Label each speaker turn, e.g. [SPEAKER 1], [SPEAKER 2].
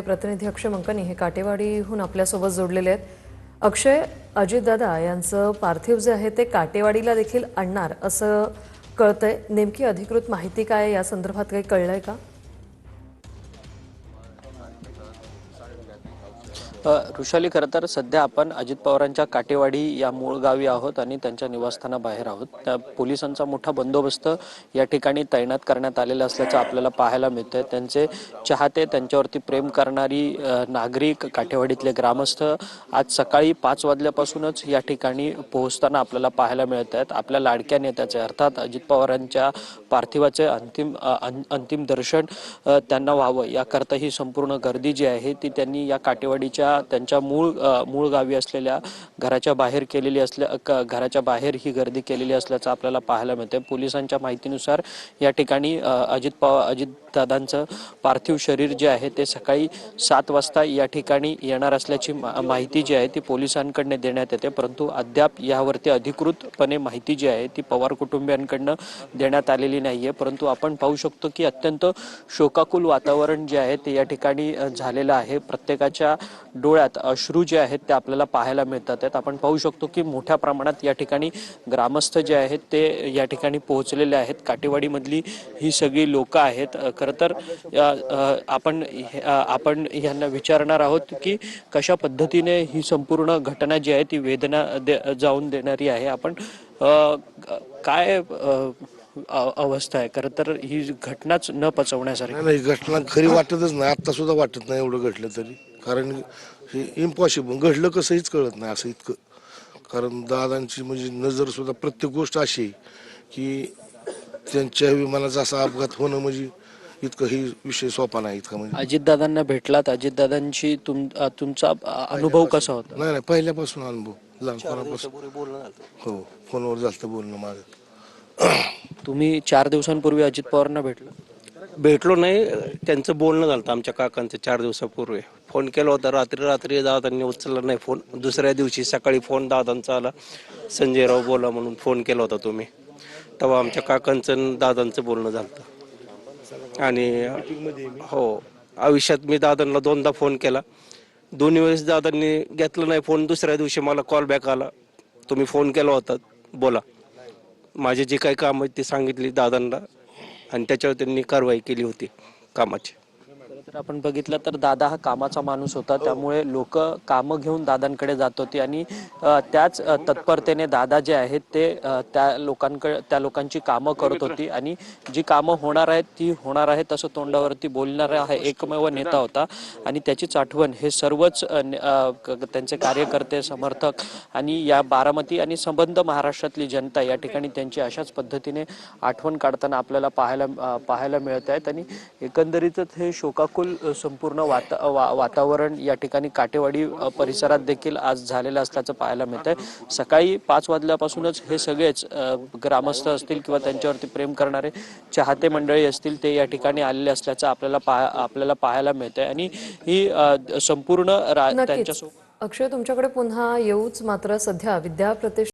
[SPEAKER 1] प्रतिनिधी अक्षय मंकनी हे काटेवाडीहून आपल्यासोबत जोडलेले आहेत। अक्षय, अजितदादा यांचं पार्थिव जे आहे ते काटेवाडीला देखील आणणार असं कळतंय। नेमकी अधिकृत माहिती काय आहे, या संदर्भात काही कळलंय का?
[SPEAKER 2] ऋषाली, खरं तर सध्या आपण अजित पवारांच्या काटेवाडी या मूळ गावी आहोत आणि त्यांच्या निवासस्थानाबाहेर आहोत। त्या पोलिसांचा मोठा बंदोबस्त या ठिकाणी तैनात करण्यात आलेला असल्याचं आपल्याला पाहायला मिळतंय। त्यांचे चाहते, त्यांच्यावरती प्रेम करणारी नागरिक, काटेवाडीतले ग्रामस्थ आज सकाळी 5 वाजल्यापासूनच या ठिकाणी पोहोचताना आपल्याला पाहायला मिळत आहेत। आपल्या लाडक्या नेत्याचे अर्थात अजित पवारांच्या पार्थिवाचे अंतिम दर्शन त्यांना व्हावं याकरता ही संपूर्ण गर्दी जी आहे ती त्यांनी या काटेवाडीच्या त्यांच्या मूळ गावी असलेल्या घराच्या बाहेर घराच्या बाहेर ही गर्दी केलेली असल्याचं आपल्याला पाहायला मिळते। पोलिसांच्या माहितीनुसार या ठिकाणी अजितदादांचं पार्थिव शरीर जे आहे ते सकाळी 7 वाजता या ठिकाणी येणार असल्याची माहिती जी आहे ती पोलिसांकडून देण्यात येते, परंतु अद्याप यावरती अधिकृतपणे माहिती जी आहे ती पवार कुटुंबियांकडून देण्यात आलेली नाहीये। परंतु आपण पाहू शकतो की अत्यंत शोकाकुल वातावरण जे आहे ते या ठिकाणी झालेलं आहे। प्रत्येकाच्या डोळ्यात अश्रू जे आहेत ते आपल्याला पाहायला मिळतात। आपण पाहू शकतो की मोठ्या प्रमाणात या ठिकाणी ग्रामस्थ जे आहेत ते या ठिकाणी पोहोचलेले आहेत। काटेवाडीमधली ही सगळी लोक आहेत। खरं तर आपण यांना विचारणार आहोत की कशा पद्धतीने ही संपूर्ण घटना जी आहे ती वेदना जाऊन देणारी आहे। आपण काय अवस्था आहे? खरं तर ही घटनाच न पचवण्यासारखी
[SPEAKER 3] नाही, घटना खरी वाटतच नाही। आता सुद्धा वाटत नाही एवढं घडलं तरी, कारण हे इम्पॉसिबल घडलं कसं हेच कळत नाही असं इतकं। कारण दादांची म्हणजे नजर सुद्धा प्रत्येक गोष्ट अशी की त्यांच्या विमानाचा असा अपघात होणं म्हणजे इतकं ही विषय सोपा नाही इतका। म्हणजे
[SPEAKER 2] अजितदादांना भेटलात, अजितदादांची तुमचा अनुभव कसा होता?
[SPEAKER 3] नाही, पहिल्यापासून अनुभव लहानपणापासून हो, फोनवर जास्त बोलणं माझं।
[SPEAKER 2] तुम्ही 4 दिवसांपूर्वी अजित पवारांना
[SPEAKER 4] भेटलो नाही, त्यांचं बोलणं झालं आमच्या काकांचं 4 दिवसापूर्वी। फोन केला होता रात्री दादांनी उचलला नाही फोन। दुसऱ्या दिवशी सकाळी फोन दादांचा आला, संजयराव बोला म्हणून फोन केला होता तुम्ही, तेव्हा आमच्या काकांचं आणि दादांचं बोलणं झालं। आणि हो, आयुष्यात मी दादांना 2दा फोन केला, दोन्ही वेळेस दादांनी घेतलं नाही फोन। दुसऱ्या दिवशी मला कॉल बॅक आला, तुम्ही फोन केला होता, बोला। माझे जे काही काम आहेत ते सांगितली दादांना आणि त्याच्यावर त्यांनी कारवाई केली होती कामाची।
[SPEAKER 2] तर आपण बघितलं तर दादा हा कामाचा माणूस होता, त्यामुळे लोक कामं घेऊन दादांकडे जात होती आणि त्याच तत्परतेने दादा जे आहेत ते त्या लोकांची कामं करत होती आणि जी कामं होणार आहेत ती होणार आहे तसं तोंडावरती बोलणारा हा एकमेव नेता होता। आणि त्याचीच आठवण हे सर्वच त्यांचे कार्यकर्ते, समर्थक आणि या बारामती आणि संबंध महाराष्ट्रातली जनता या ठिकाणी त्यांची अशाच पद्धतीने आठवण काढताना आपल्याला पाहायला मिळत आहेत। आणि एकंदरीतच हे शोकाकुल संपूर्ण वातावरण या ठिकाणी काटेवाडी परिसरात देखील आज झालेलं असल्याचं पाहायला मिळतंय। सकाळी 5 वाजल्यापासूनच हे सगळेच ग्रामस्थ असतील किंवा त्यांच्यावरती प्रेम करणारे चाहते मंडळी असतील ते या ठिकाणी आलेले असल्याचं आपल्याला पाहायला मिळतंय। आणि ही संपूर्ण
[SPEAKER 1] नक्कीच
[SPEAKER 2] त्यांच्यासोबत
[SPEAKER 1] अक्षय, तुमच्याकडे पुन्हा येऊच, मात्र सध्या विद्या प्रतिष्ठान